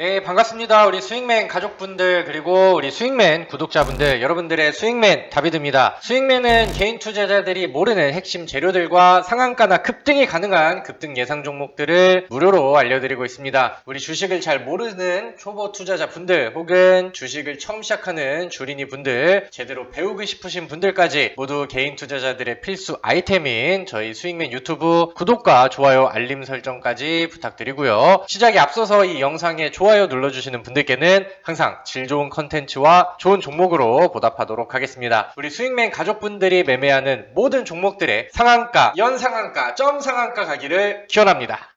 네, 반갑습니다. 우리 스윙맨 가족분들 그리고 우리 스윙맨 구독자분들, 여러분들의 스윙맨 다비드입니다. 스윙맨은 개인 투자자들이 모르는 핵심 재료들과 상한가나 급등이 가능한 급등 예상 종목들을 무료로 알려드리고 있습니다. 우리 주식을 잘 모르는 초보 투자자분들 혹은 주식을 처음 시작하는 주린이 분들, 제대로 배우고 싶으신 분들까지 모두 개인 투자자들의 필수 아이템인 저희 스윙맨 유튜브 구독과 좋아요, 알림 설정까지 부탁드리고요. 시작에 앞서서 이 영상에 좋아요 눌러주시는 분들께는 항상 질 좋은 컨텐츠와 좋은 종목으로 보답하도록 하겠습니다. 우리 스윙맨 가족분들이 매매하는 모든 종목들의 상한가, 연상한가, 점상한가 가기를 기원합니다.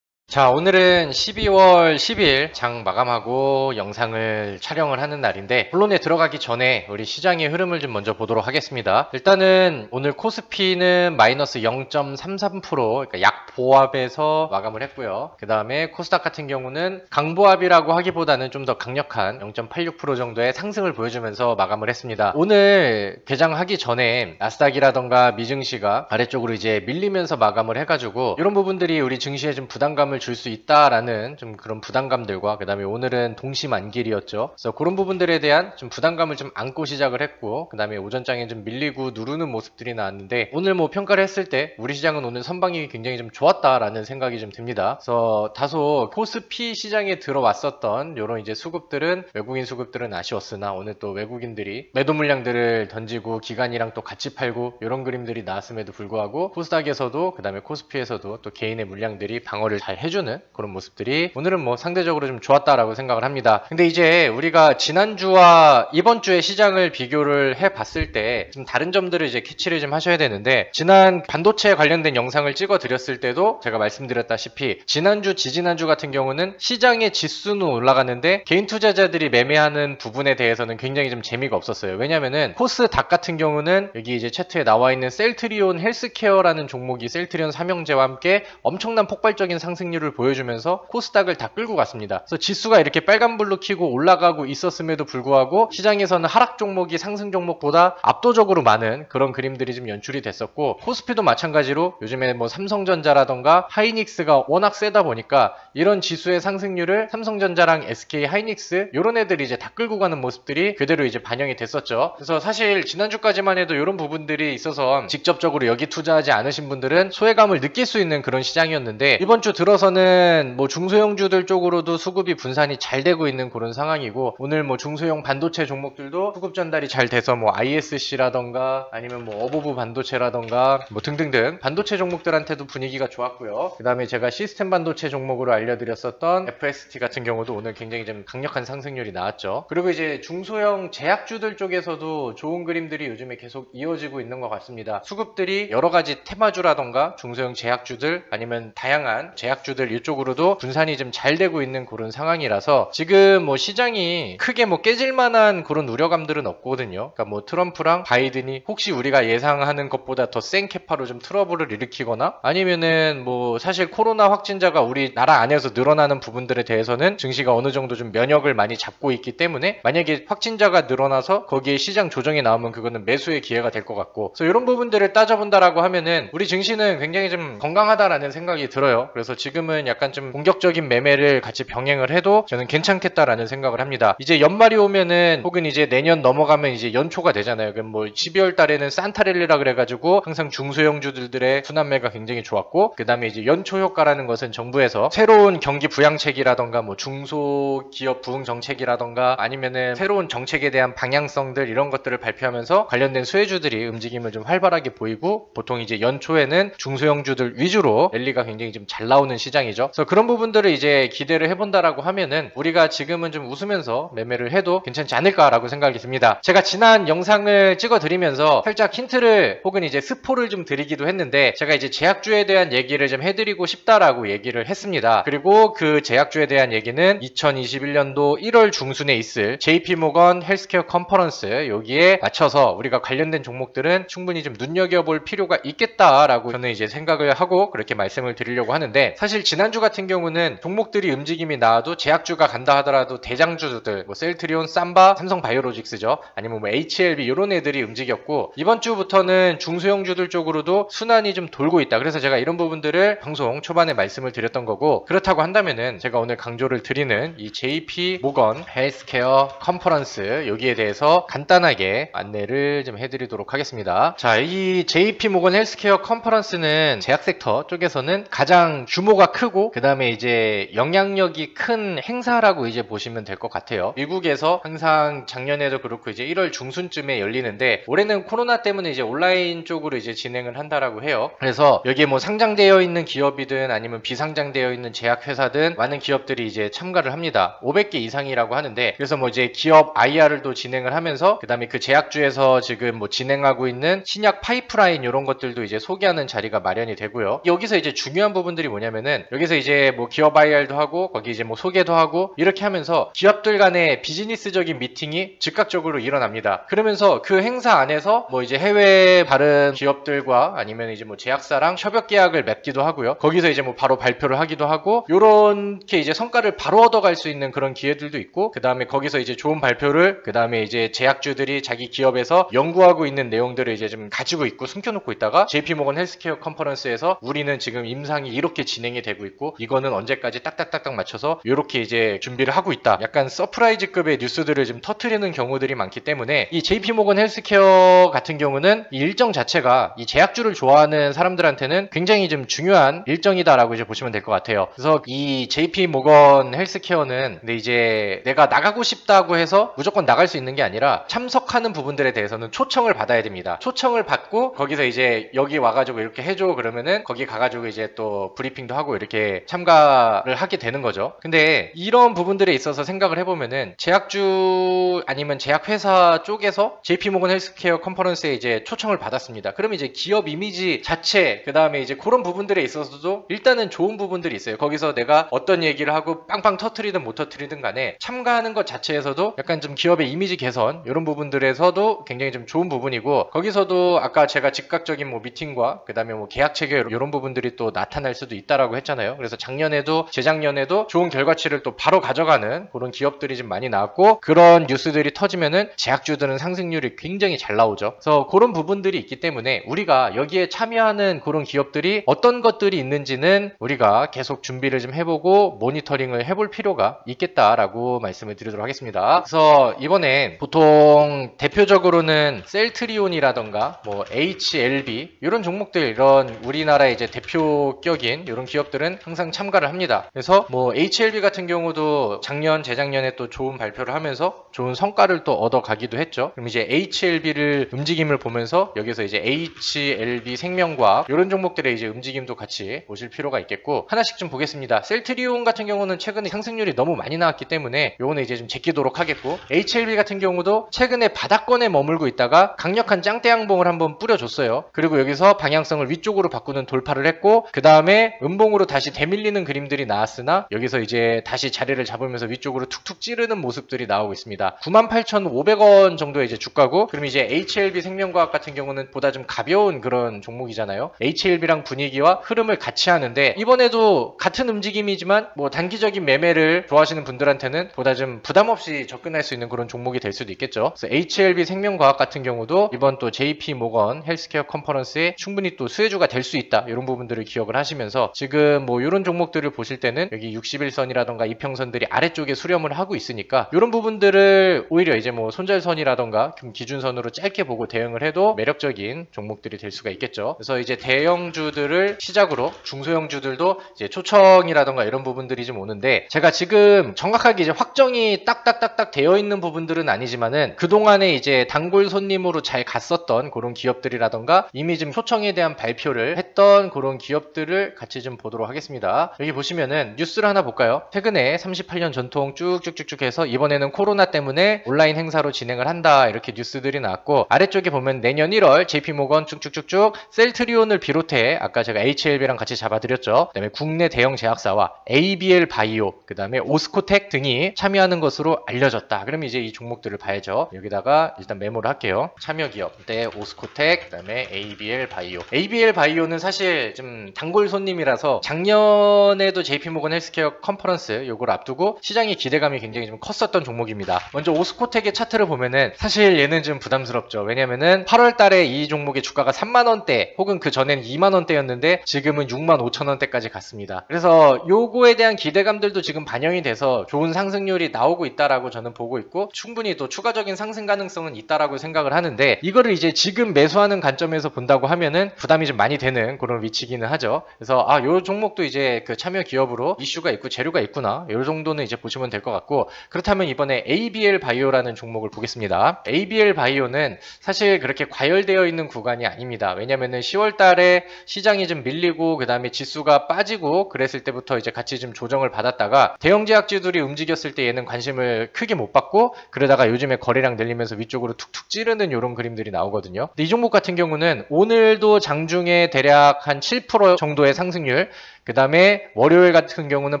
자, 오늘은 12월 10일 장 마감하고 영상을 촬영을 하는 날인데, 본론에 들어가기 전에 우리 시장의 흐름을 좀 먼저 보도록 하겠습니다. 일단은 오늘 코스피는 마이너스 0.33%, 그러니까 약보합에서 마감을 했고요. 그 다음에 코스닥 같은 경우는 강보합이라고 하기보다는 좀 더 강력한 0.86% 정도의 상승을 보여주면서 마감을 했습니다. 오늘 개장하기 전에 나스닥이라던가 미증시가 아래쪽으로 이제 밀리면서 마감을 해가지고 이런 부분들이 우리 증시에 좀 부담감을 줄 수 있다라는 좀 그런 부담감들과, 그 다음에 오늘은 동시만길이었죠. 그래서 그런 부분들에 대한 좀 부담감을 좀 안고 시작을 했고, 그 다음에 오전장에 좀 밀리고 누르는 모습들이 나왔는데, 오늘 뭐 평가를 했을 때 우리 시장은 오늘 선방이 굉장히 좀 좋았다라는 생각이 좀 듭니다. 그래서 다소 코스피 시장에 들어왔었던 이런 이제 수급들은, 외국인 수급들은 아쉬웠으나 오늘 또 외국인들이 매도 물량들을 던지고 기관이랑 또 같이 팔고 이런 그림들이 나왔음에도 불구하고 코스닥에서도 그 다음에 코스피에서도 또 개인의 물량들이 방어를 잘 해주는 그런 모습들이 오늘은 뭐 상대적으로 좀 좋았다라고 생각을 합니다. 근데 이제 우리가 지난주와 이번 주의 시장을 비교를 해 봤을 때 좀 다른 점들을 이제 캐치를 좀 하셔야 되는데, 지난 반도체 관련된 영상을 찍어 드렸을 때도 제가 말씀드렸다시피 지난주, 지지난주 같은 경우는 시장의 지수는 올라갔는데 개인 투자자들이 매매하는 부분에 대해서는 굉장히 좀 재미가 없었어요. 왜냐면은 코스닥 같은 경우는 여기 이제 차트에 나와 있는 셀트리온 헬스케어라는 종목이 셀트리온 삼형제와 함께 엄청난 폭발적인 상승률을 보여주면서 코스닥을 다 끌고 갔습니다. 그래서 지수가 이렇게 빨간불로 켜고 올라가고 있었음에도 불구하고 시장에서는 하락 종목이 상승 종목보다 압도적으로 많은 그런 그림들이 좀 연출이 됐었고, 코스피도 마찬가지로 요즘에 뭐 삼성전자라던가 하이닉스가 워낙 세다 보니까 이런 지수의 상승률을 삼성전자랑 SK 하이닉스 이런 애들이 이제 다 끌고 가는 모습들이 그대로 이제 반영이 됐었죠. 그래서 사실 지난주까지만 해도 이런 부분들이 있어서 직접적으로 여기 투자하지 않으신 분들은 소외감을 느낄 수 있는 그런 시장이었는데, 이번 주 들어서는 뭐 중소형주들 쪽으로도 수급이 분산이 잘 되고 있는 그런 상황이고, 오늘 뭐 중소형 반도체 종목들도 수급 전달이 잘 돼서 뭐 ISC라던가 아니면 뭐 어보브 반도체라던가 뭐 등등등 반도체 종목들한테도 분위기가 좋았고요. 그 다음에 제가 시스템 반도체 종목으로 알려드렸었던 FST 같은 경우도 오늘 굉장히 좀 강력한 상승률이 나왔죠. 그리고 이제 중소형 제약주들 쪽에서도 좋은 그림들이 요즘에 계속 이어지고 있는 것 같습니다. 수급들이 여러 가지 테마주라던가 중소형 제약주들 아니면 다양한 제약주들 이쪽으로도 분산이 좀 잘 되고 있는 그런 상황이라서 지금 뭐 시장이 크게 뭐 깨질 만한 그런 우려감들은 없거든요. 그러니까 뭐 트럼프랑 바이든이 혹시 우리가 예상하는 것보다 더 센 캐파로 좀 트러블을 일으키거나, 아니면은 뭐 사실 코로나 확진자가 우리나라 안에서 늘어나는 부분들에 대해서는 증시가 어느 정도 좀 면역을 많이 잡고 있기 때문에 만약에 확진자가 늘어나서 거기에 시장 조정이 나오면 그거는 매수의 기회가 될 것 같고, 그래서 이런 부분들을 따져본다라고 하면은 우리 증시는 굉장히 좀 건강하다라는 생각이 들어요. 그래서 지금은 약간 좀 공격적인 매매를 같이 병행을 해도 저는 괜찮겠다라는 생각을 합니다. 이제 연말이 오면은 혹은 이제 내년 넘어가면 이제 연초가 되잖아요. 그럼 뭐 12월 달에는 산타랠리라 그래가지고 항상 중소형주들의 순환매가 굉장히 좋았고, 그 다음에 이제 연초 효과라는 것은 정부에서 새로운 경기 부양책이라던가 뭐 중소기업 부흥 정책이라던가 아니면은 새로운 정책에 대한 방향성들 이런 것들을 발표하면서 관련된 수혜주들이 움직임을 좀 활발하게 보이고, 보통 이제 연초에는 중소형주들 위주로 랠리가 굉장히 좀 잘 나오는 시장이죠. 그래서 그런 부분들을 이제 기대를 해본다라고 하면은 우리가 지금은 좀 웃으면서 매매를 해도 괜찮지 않을까라고 생각이 듭니다. 제가 지난 영상을 찍어드리면서 살짝 힌트를 혹은 이제 스포를 좀 드리기도 했는데, 제가 이제 제약주에 대한 얘기를 좀 해드리고 싶다라고 얘기를 했습니다. 그리고 그 제약주에 대한 얘기는 2021년도 1월 중순에 있을 JP모건 헬스케어 컨퍼런스 여기에 맞춰서 우리가 관련된 종목들은 충분히 좀 눈여겨볼 필요가 있겠다라고 저는 이제 생각을 하고 그렇게 말씀을 드리려고 하는데, 사실 사실 지난주 같은 경우는 종목들이 움직임이 나와도 제약주가 간다 하더라도 대장주들 뭐 셀트리온, 삼바, 삼성바이오로직스죠. 아니면 뭐 HLB 이런 애들이 움직였고, 이번 주부터는 중소형주들 쪽으로도 순환이 좀 돌고 있다. 그래서 제가 이런 부분들을 방송 초반에 말씀을 드렸던 거고, 그렇다고 한다면은 제가 오늘 강조를 드리는 이 JP 모건 헬스케어 컨퍼런스 여기에 대해서 간단하게 안내를 좀 해드리도록 하겠습니다. 자, 이 JP 모건 헬스케어 컨퍼런스는 제약 섹터 쪽에서는 가장 규모가 크고 그 다음에 이제 영향력이 큰 행사라고 이제 보시면 될 것 같아요. 미국에서 항상 작년에도 그렇고 이제 1월 중순쯤에 열리는데, 올해는 코로나 때문에 이제 온라인 쪽으로 이제 진행을 한다라고 해요. 그래서 여기에 뭐 상장되어 있는 기업이든 아니면 비상장되어 있는 제약회사든 많은 기업들이 이제 참가를 합니다. 500개 이상이라고 하는데, 그래서 뭐 이제 기업 IR을 또 진행을 하면서 그 다음에 그 제약주에서 지금 뭐 진행하고 있는 신약 파이프라인 이런 것들도 이제 소개하는 자리가 마련이 되고요. 여기서 이제 중요한 부분들이 뭐냐면은, 여기서 이제 뭐 기업 IR도 하고 거기 이제 뭐 소개도 하고 이렇게 하면서 기업들 간의 비즈니스적인 미팅이 즉각적으로 일어납니다. 그러면서 그 행사 안에서 뭐 이제 해외 다른 기업들과 아니면 이제 뭐 제약사랑 협약 계약을 맺기도 하고요. 거기서 이제 뭐 바로 발표를 하기도 하고, 요렇게 이제 성과를 바로 얻어갈 수 있는 그런 기회들도 있고, 그 다음에 거기서 이제 좋은 발표를 그 다음에 이제 제약주들이 자기 기업에서 연구하고 있는 내용들을 이제 좀 가지고 있고 숨겨놓고 있다가 JP모건 헬스케어 컨퍼런스에서 우리는 지금 임상이 이렇게 진행이 되고 있고 이거는 언제까지 딱딱딱딱 맞춰서 이렇게 이제 준비를 하고 있다, 약간 서프라이즈급의 뉴스들을 좀 터트리는 경우들이 많기 때문에, 이 JP모건 헬스케어 같은 경우는 이 일정 자체가 이 제약주를 좋아하는 사람들한테는 굉장히 좀 중요한 일정이다라고 이제 보시면 될 것 같아요. 그래서 이 JP모건 헬스케어는 근데 이제 내가 나가고 싶다고 해서 무조건 나갈 수 있는 게 아니라 참석하는 부분들에 대해서는 초청을 받아야 됩니다. 초청을 받고 거기서 이제 여기 와가지고 이렇게 해줘 그러면은 거기 가가지고 이제 또 브리핑도 하고 이렇게 참가를 하게 되는 거죠. 근데 이런 부분들에 있어서 생각을 해보면은, 제약주 아니면 제약회사 쪽에서 JP모건 헬스케어 컨퍼런스에 이제 초청을 받았습니다. 그러면 이제 기업 이미지 자체 그 다음에 이제 그런 부분들에 있어서도 일단은 좋은 부분들이 있어요. 거기서 내가 어떤 얘기를 하고 빵빵 터트리든 못 터트리든 간에 참가하는 것 자체에서도 약간 좀 기업의 이미지 개선 이런 부분들에서도 굉장히 좀 좋은 부분이고, 거기서도 아까 제가 즉각적인 뭐 미팅과 그 다음에 뭐 계약 체결 이런 부분들이 또 나타날 수도 있다라고 했잖아요. 그래서 작년에도 재작년에도 좋은 결과치를 또 바로 가져가는 그런 기업들이 좀 많이 나왔고, 그런 뉴스들이 터지면은 제약주들은 상승률이 굉장히 잘 나오죠. 그래서 그런 부분들이 있기 때문에 우리가 여기에 참여하는 그런 기업들이 어떤 것들이 있는지는 우리가 계속 준비를 좀 해보고 모니터링을 해볼 필요가 있겠다라고 말씀을 드리도록 하겠습니다. 그래서 이번엔 보통 대표적으로는 셀트리온이라던가 뭐 HLB 이런 종목들, 이런 우리나라의 이제 대표격인 이런 기업들은 항상 참가를 합니다. 그래서 뭐 HLB 같은 경우도 작년 재작년에 또 좋은 발표를 하면서 좋은 성과를 또 얻어가기도 했죠. 그럼 이제 HLB를 움직임을 보면서 여기서 이제 HLB 생명과학 이런 종목들의 이제 움직임도 같이 보실 필요가 있겠고, 하나씩 좀 보겠습니다. 셀트리온 같은 경우는 최근에 상승률이 너무 많이 나왔기 때문에 요거는 이제 좀 제끼도록 하겠고, HLB 같은 경우도 최근에 바닥권에 머물고 있다가 강력한 짱대 양봉을 한번 뿌려줬어요. 그리고 여기서 방향성을 위쪽으로 바꾸는 돌파를 했고, 그 다음에 음봉으로 다시 대밀리는 그림들이 나왔으나 여기서 이제 다시 자리를 잡으면서 위쪽으로 툭툭 찌르는 모습들이 나오고 있습니다. 98,500원 정도의 이제 주가고, 그럼 이제 HLB 생명과학 같은 경우는 보다 좀 가벼운 그런 종목이잖아요. HLB랑 분위기와 흐름을 같이 하는데, 이번에도 같은 움직임이지만 뭐 단기적인 매매를 좋아하시는 분들한테는 보다 좀 부담 없이 접근할 수 있는 그런 종목이 될 수도 있겠죠. 그래서 HLB 생명과학 같은 경우도 이번 또 JP모건 헬스케어 컨퍼런스에 충분히 또 수혜주가 될 수 있다, 이런 부분들을 기억을 하시면서 지금 뭐 이런 종목들을 보실 때는 여기 61선이라던가 이평선들이 아래쪽에 수렴을 하고 있으니까 이런 부분들을 오히려 이제 뭐 손절선이라던가 기준선으로 짧게 보고 대응을 해도 매력적인 종목들이 될 수가 있겠죠. 그래서 이제 대형주들을 시작으로 중소형주들도 이제 초청이라던가 이런 부분들이 좀 오는데, 제가 지금 정확하게 이제 확정이 딱딱딱딱 되어 있는 부분들은 아니지만은 그동안에 이제 단골 손님으로 잘 갔었던 그런 기업들이라던가 이미 좀 초청에 대한 발표를 했던 그런 기업들을 같이 좀 보도록 하겠습니다. 여기 보시면은 뉴스를 하나 볼까요? 최근에 38년 전통 쭉쭉쭉쭉 해서 이번에는 코로나 때문에 온라인 행사로 진행을 한다, 이렇게 뉴스들이 나왔고, 아래쪽에 보면 내년 1월 JP모건 쭉쭉쭉쭉 셀트리온을 비롯해 아까 제가 HLB랑 같이 잡아드렸죠. 그 다음에 국내 대형 제약사와 ABL 바이오, 그 다음에 오스코텍 등이 참여하는 것으로 알려졌다. 그럼 이제 이 종목들을 봐야죠. 여기다가 일단 메모를 할게요. 참여 기업, 네, 오스코텍, 그 다음에 ABL 바이오. ABL 바이오는 사실 좀 단골 손님이라서 작년에도 JP모건 헬스케어 컨퍼런스 요걸 앞두고 시장의 기대감이 굉장히 좀 컸었던 종목입니다. 먼저 오스코텍의 차트를 보면은 사실 얘는 좀 부담스럽죠. 왜냐면은 8월 달에 이 종목의 주가가 3만원대 혹은 그 전에는 2만원대였는데 지금은 6만 5천원대까지 갔습니다. 그래서 요거에 대한 기대감들도 지금 반영이 돼서 좋은 상승률이 나오고 있다라고 저는 보고 있고 충분히 또 추가적인 상승 가능성은 있다라고 생각을 하는데 이거를 이제 지금 매수하는 관점에서 본다고 하면은 부담이 좀 많이 되는 그런 위치기는 하죠. 그래서 요 종목도 이제 그 참여 기업으로 이슈가 있고 재료가 있구나. 요 정도는 이제 보시면 될 것 같고 그렇다면 이번에 ABL 바이오라는 종목을 보겠습니다. ABL 바이오는 사실 그렇게 과열되어 있는 구간이 아닙니다. 왜냐면은 10월 달에 시장이 좀 밀리고 그 다음에 지수가 빠지고 그랬을 때부터 이제 같이 좀 조정을 받았다가 대형 제약주들이 움직였을 때 얘는 관심을 크게 못 받고 그러다가 요즘에 거래량 늘리면서 위쪽으로 툭툭 찌르는 이런 그림들이 나오거든요. 근데 이 종목 같은 경우는 오늘도 장중에 대략 한 7% 정도의 상승률 그 다음에 월요일 같은 경우는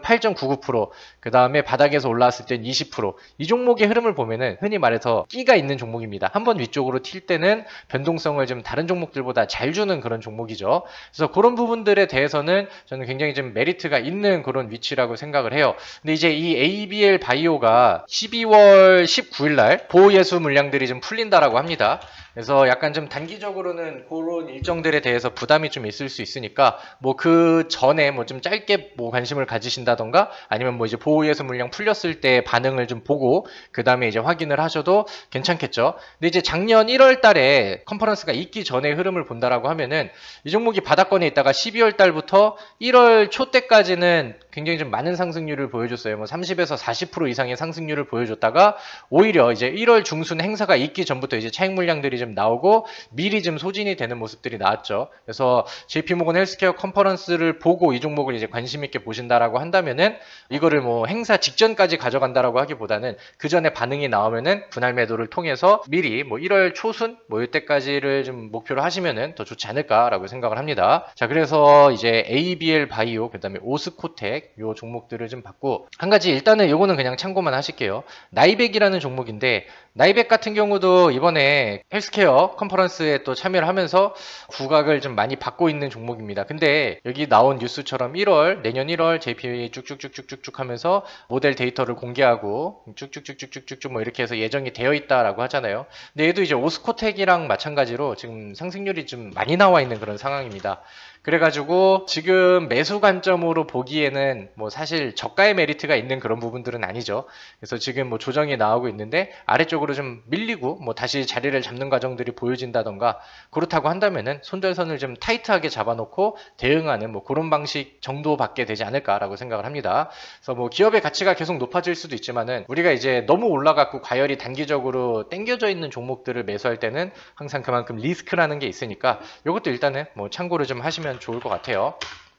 8.99%, 그 다음에 바닥에서 올라왔을 땐 20%. 이 종목의 흐름을 보면은 흔히 말해서 끼가 있는 종목입니다. 한번 위쪽으로 튈 때는 변동성을 좀 다른 종목들보다 잘 주는 그런 종목이죠. 그래서 그런 부분들에 대해서는 저는 굉장히 좀 메리트가 있는 그런 위치라고 생각을 해요. 근데 이제 이 ABL 바이오가 12월 19일 날 보호예수 물량들이 좀 풀린다라고 합니다. 그래서 약간 좀 단기적으로는 그런 일정들에 대해서 부담이 좀 있을 수 있으니까 뭐 그 전에 뭐 좀 짧게 뭐 관심을 가지신다던가 아니면 뭐 이제 보호예수 물량 풀렸을 때 반응을 좀 보고 그 다음에 이제 확인을 하셔도 괜찮겠죠. 근데 이제 작년 1월 달에 컨퍼런스가 있기 전에 흐름을 본다라고 하면은 이 종목이 바닥권에 있다가 12월 달부터 1월 초 때까지는 굉장히 좀 많은 상승률을 보여줬어요. 뭐 30에서 40% 이상의 상승률을 보여줬다가 오히려 이제 1월 중순 행사가 있기 전부터 이제 차익 물량들이 좀 나오고 미리 좀 소진이 되는 모습들이 나왔죠. 그래서 JP모건 헬스케어 컨퍼런스를 보고 이 종목을 이제 관심 있게 보신다라고 한다면은 이거를 뭐 행사 직전까지 가져간다라고 하기보다는 그 전에 반응이 나오면은 분할 매도를 통해서 미리 뭐 1월 초순 뭐 이때까지를 좀 목표로 하시면은 더 좋지 않을까라고 생각을 합니다. 자, 그래서 이제 ABL 바이오 그다음에 오스코텍 요 종목들을 좀 봤고 한 가지 일단은 요거는 그냥 참고만 하실게요. 나이백이라는 종목인데 나이백 같은 경우도 이번에 헬스케어 컨퍼런스에 또 참여를 하면서 부각을 좀 많이 받고 있는 종목입니다. 근데 여기 나온 뉴스처럼 1월 내년 1월 JP 쭉쭉쭉쭉쭉 하면서 모델 데이터를 공개하고 쭉쭉쭉쭉쭉쭉 뭐 이렇게 해서 예정이 되어 있다라고 하잖아요. 근데 얘도 이제 오스코텍이랑 마찬가지로 지금 상승률이 좀 많이 나와 있는 그런 상황입니다. 그래가지고 지금 매수 관점으로 보기에는 뭐 사실 저가의 메리트가 있는 그런 부분들은 아니죠. 그래서 지금 뭐 조정이 나오고 있는데 아래쪽으로 좀 밀리고 뭐 다시 자리를 잡는 과정들이 보여진다던가 그렇다고 한다면은 손절선을 좀 타이트하게 잡아놓고 대응하는 뭐 그런 방식 정도밖에 되지 않을까라고 생각을 합니다. 그래서 뭐 기업의 가치가 계속 높아질 수도 있지만은 우리가 이제 너무 올라갔고 과열이 단기적으로 땡겨져 있는 종목들을 매수할 때는 항상 그만큼 리스크라는 게 있으니까 이것도 일단은 뭐 참고를 좀 하시면 좋을 것 같아요.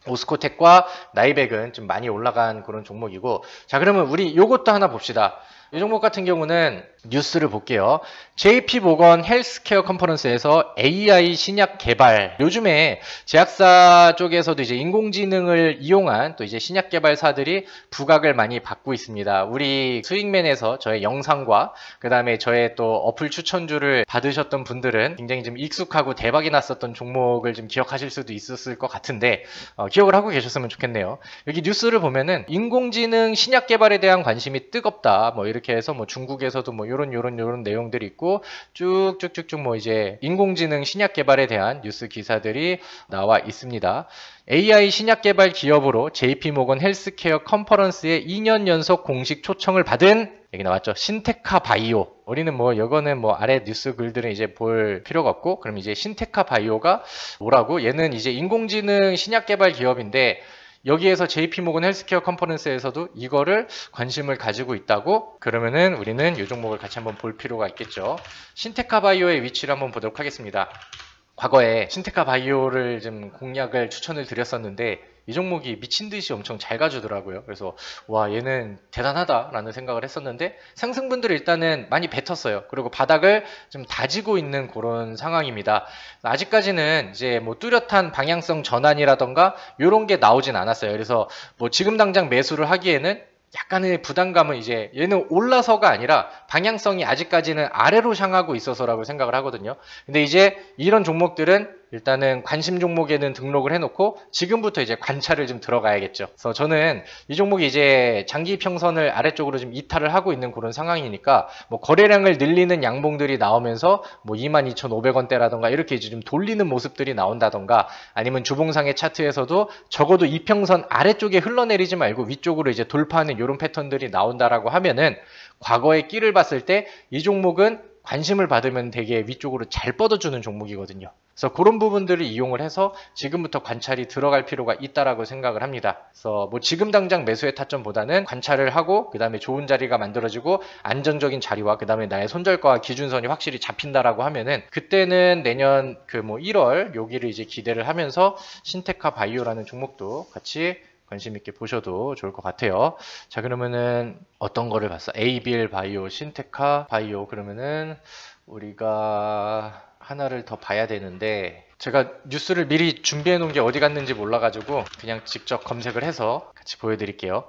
오스코텍과 나이백은 좀 많이 올라간 그런 종목이고 자 그러면 우리 요것도 하나 봅시다. 이 종목 같은 경우는 뉴스를 볼게요. JP모건 헬스케어 컨퍼런스에서 AI 신약 개발 요즘에 제약사 쪽에서도 이제 인공지능을 이용한 또 이제 신약 개발사들이 부각을 많이 받고 있습니다. 우리 수익맨에서 저의 영상과 그 다음에 저의 또 어플 추천주를 받으셨던 분들은 굉장히 좀 익숙하고 대박이 났었던 종목을 좀 기억하실 수도 있었을 것 같은데 기억을 하고 계셨으면 좋겠네요. 여기 뉴스를 보면은 인공지능 신약 개발에 대한 관심이 뜨겁다 뭐 이렇게 해서 뭐 중국에서도 뭐 요런 내용들이 있고 쭉쭉쭉쭉 뭐 이제 인공지능 신약 개발에 대한 뉴스 기사들이 나와 있습니다. AI 신약 개발 기업으로 JP모건 헬스케어 컨퍼런스에 2년 연속 공식 초청을 받은 여기 나왔죠. 신테카 바이오. 우리는 뭐 이거는 뭐 아래 뉴스 글들은 이제 볼 필요가 없고 그럼 이제 신테카 바이오가 뭐라고? 얘는 이제 인공지능 신약 개발 기업인데 여기에서 JP모건 헬스케어 컨퍼런스에서도 이거를 관심을 가지고 있다고? 그러면은 우리는 이 종목을 같이 한번 볼 필요가 있겠죠. 신테카 바이오의 위치를 한번 보도록 하겠습니다. 과거에 신테카 바이오를 좀 공략을 추천을 드렸었는데 이 종목이 미친 듯이 엄청 잘 가주더라고요. 그래서 와 얘는 대단하다라는 생각을 했었는데 상승분들이 일단은 많이 뱉었어요. 그리고 바닥을 좀 다지고 있는 그런 상황입니다. 아직까지는 이제 뭐 뚜렷한 방향성 전환이라던가 이런 게 나오진 않았어요. 그래서 뭐 지금 당장 매수를 하기에는 약간의 부담감은 이제 얘는 올라서가 아니라 방향성이 아직까지는 아래로 향하고 있어서라고 생각을 하거든요. 근데 이제 이런 종목들은 일단은 관심 종목에는 등록을 해놓고 지금부터 이제 관찰을 좀 들어가야겠죠. 그래서 저는 이 종목이 이제 장기 평선을 아래쪽으로 좀 이탈을 하고 있는 그런 상황이니까 뭐 거래량을 늘리는 양봉들이 나오면서 뭐 22,500원대라던가 이렇게 이제 좀 돌리는 모습들이 나온다던가 아니면 주봉상의 차트에서도 적어도 이평선 아래쪽에 흘러내리지 말고 위쪽으로 이제 돌파하는 이런 패턴들이 나온다라고 하면은 과거의 끼를 봤을 때 이 종목은 관심을 받으면 되게 위쪽으로 잘 뻗어주는 종목이거든요. 그래서 그런 부분들을 이용을 해서 지금부터 관찰이 들어갈 필요가 있다라고 생각을 합니다. 그래서 뭐 지금 당장 매수의 타점보다는 관찰을 하고 그 다음에 좋은 자리가 만들어지고 안정적인 자리와 그 다음에 나의 손절가와 기준선이 확실히 잡힌다라고 하면은 그때는 내년 그 뭐 1월 여기를 이제 기대를 하면서 신테카 바이오라는 종목도 같이 관심 있게 보셔도 좋을 것 같아요. 자, 그러면은 어떤 거를 봤어? ABL 바이오, 신테카 바이오. 그러면은 우리가 하나를 더 봐야 되는데 제가 뉴스를 미리 준비해 놓은 게 어디 갔는지 몰라가지고 그냥 직접 검색을 해서 같이 보여드릴게요.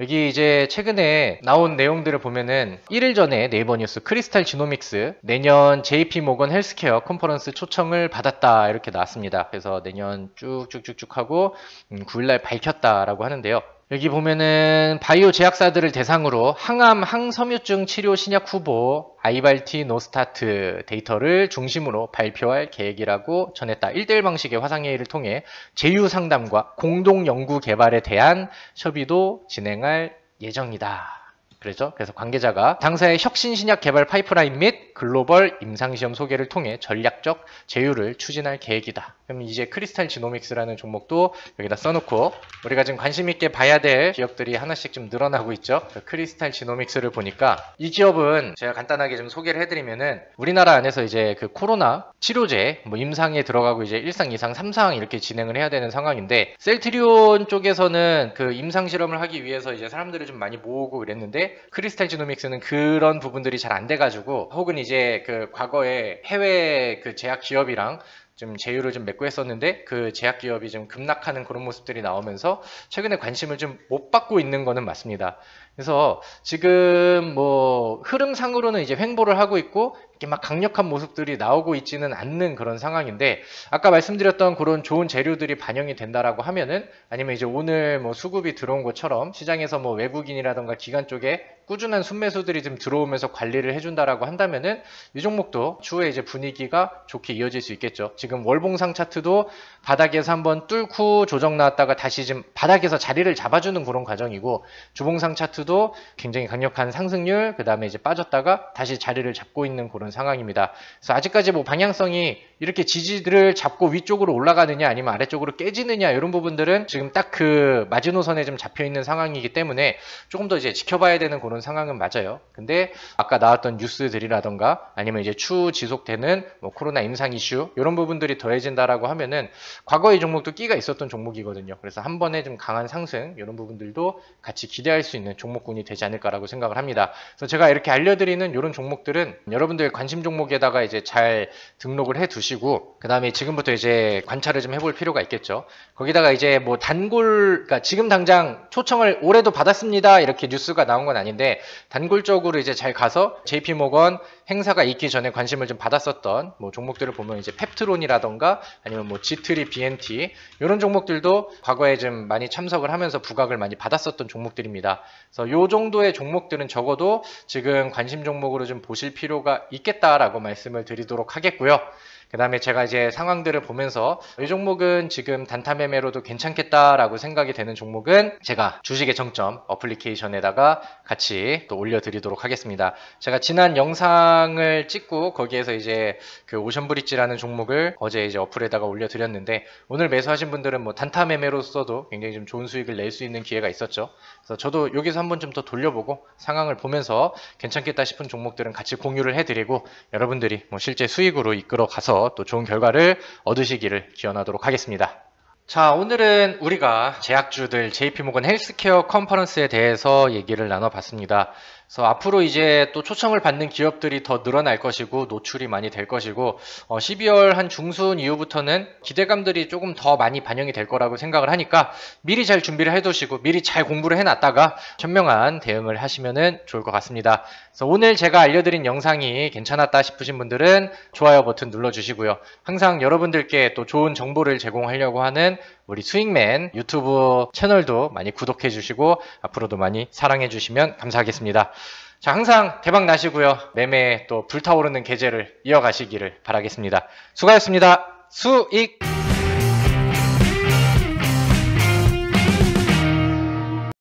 여기 이제 최근에 나온 내용들을 보면은 1일 전에 네이버 뉴스 크리스탈 지노믹스 내년 JP 모건 헬스케어 컨퍼런스 초청을 받았다 이렇게 나왔습니다. 그래서 내년 쭉쭉쭉쭉 하고 9일날 밝혔다라고 하는데요. 여기 보면은 바이오 제약사들을 대상으로 항암, 항섬유증 치료 신약 후보 아이발티 노스타트 데이터를 중심으로 발표할 계획이라고 전했다. 1대1 방식의 화상회의를 통해 제휴 상담과 공동 연구 개발에 대한 협의도 진행할 예정이다. 그래서 관계자가 당사의 혁신 신약 개발 파이프라인 및 글로벌 임상시험 소개를 통해 전략적 제휴를 추진할 계획이다. 그럼 이제 크리스탈 지노믹스라는 종목도 여기다 써놓고 우리가 지금 관심 있게 봐야 될 기업들이 하나씩 좀 늘어나고 있죠. 크리스탈 지노믹스를 보니까 이 기업은 제가 간단하게 좀 소개를 해드리면은 우리나라 안에서 이제 그 코로나 치료제 뭐 임상에 들어가고 이제 1상, 2상, 3상 이렇게 진행을 해야 되는 상황인데 셀트리온 쪽에서는 그 임상 실험을 하기 위해서 이제 사람들을 좀 많이 모으고 그랬는데 크리스탈 지노믹스는 그런 부분들이 잘 안 돼가지고 혹은 이제 그 과거에 해외 그 제약 기업이랑 좀 제휴를 좀 맺고 했었는데 그 제약 기업이 좀 급락하는 그런 모습들이 나오면서 최근에 관심을 좀 못 받고 있는 거는 맞습니다. 그래서 지금 뭐 흐름상으로는 이제 횡보를 하고 있고 이렇게 막 강력한 모습들이 나오고 있지는 않는 그런 상황인데 아까 말씀드렸던 그런 좋은 재료들이 반영이 된다라고 하면은 아니면 이제 오늘 뭐 수급이 들어온 것처럼 시장에서 뭐 외국인이라던가 기관 쪽에 꾸준한 순매수들이 좀 들어오면서 관리를 해준다라고 한다면은 이 종목도 추후에 이제 분위기가 좋게 이어질 수 있겠죠. 지금 월봉상 차트도 바닥에서 한번 뚫고 조정 나왔다가 다시 지금 바닥에서 자리를 잡아주는 그런 과정이고 주봉상 차트도 굉장히 강력한 상승률 그 다음에 이제 빠졌다가 다시 자리를 잡고 있는 그런 상황입니다. 그래서 아직까지 뭐 방향성이 이렇게 지지를 잡고 위쪽으로 올라가느냐 아니면 아래쪽으로 깨지느냐 이런 부분들은 지금 딱 그 마지노선에 좀 잡혀 있는 상황이기 때문에 조금 더 이제 지켜봐야 되는 그런 상황은 맞아요. 근데 아까 나왔던 뉴스들이라던가 아니면 이제 추후 지속되는 뭐 코로나 임상 이슈 이런 부분들이 더해진다라고 하면은 과거의 종목도 끼가 있었던 종목이거든요. 그래서 한 번에 좀 강한 상승 이런 부분들도 같이 기대할 수 있는 종목군이 되지 않을까라고 생각을 합니다. 그래서 제가 이렇게 알려드리는 이런 종목들은 여러분들 관심 종목에다가 이제 잘 등록을 해 두시고 그 다음에 지금부터 이제 관찰을 좀 해볼 필요가 있겠죠. 거기다가 이제 뭐 단골 그러니까 지금 당장 초청을 올해도 받았습니다 이렇게 뉴스가 나온 건 아닌데 단골적으로 이제 잘 가서 JP모건 행사가 있기 전에 관심을 좀 받았었던 뭐 종목들을 보면 이제 펩트론이라던가 아니면 뭐 G3 BNT 이런 종목들도 과거에 좀 많이 참석을 하면서 부각을 많이 받았었던 종목들입니다. 그래서 요 정도의 종목들은 적어도 지금 관심 종목으로 좀 보실 필요가 있겠다라고 말씀을 드리도록 하겠고요. 그 다음에 제가 이제 상황들을 보면서 이 종목은 지금 단타 매매로도 괜찮겠다라고 생각이 되는 종목은 제가 주식의 정점 어플리케이션에다가 같이 또 올려드리도록 하겠습니다. 제가 지난 영상을 찍고 거기에서 이제 그 오션브릿지라는 종목을 어제 이제 어플에다가 올려드렸는데 오늘 매수하신 분들은 뭐 단타 매매로서도 굉장히 좀 좋은 수익을 낼 수 있는 기회가 있었죠. 그래서 저도 여기서 한번 좀 더 돌려보고 상황을 보면서 괜찮겠다 싶은 종목들은 같이 공유를 해드리고 여러분들이 뭐 실제 수익으로 이끌어 가서 또 좋은 결과를 얻으시기를 기원하도록 하겠습니다. 자, 오늘은 우리가 제약주들 JP모건 헬스케어 컨퍼런스에 대해서 얘기를 나눠봤습니다. 그래서 앞으로 이제 또 초청을 받는 기업들이 더 늘어날 것이고 노출이 많이 될 것이고 12월 한 중순 이후부터는 기대감들이 조금 더 많이 반영이 될 거라고 생각을 하니까 미리 잘 준비를 해두시고 미리 잘 공부를 해놨다가 현명한 대응을 하시면 좋을 것 같습니다. 그래서 오늘 제가 알려드린 영상이 괜찮았다 싶으신 분들은 좋아요 버튼 눌러주시고요. 항상 여러분들께 또 좋은 정보를 제공하려고 하는 우리 스윙맨 유튜브 채널도 많이 구독해 주시고 앞으로도 많이 사랑해 주시면 감사하겠습니다. 자, 항상 대박 나시고요. 매매에 또 불타오르는 계제를 이어가시기를 바라겠습니다. 수고하셨습니다. 수익!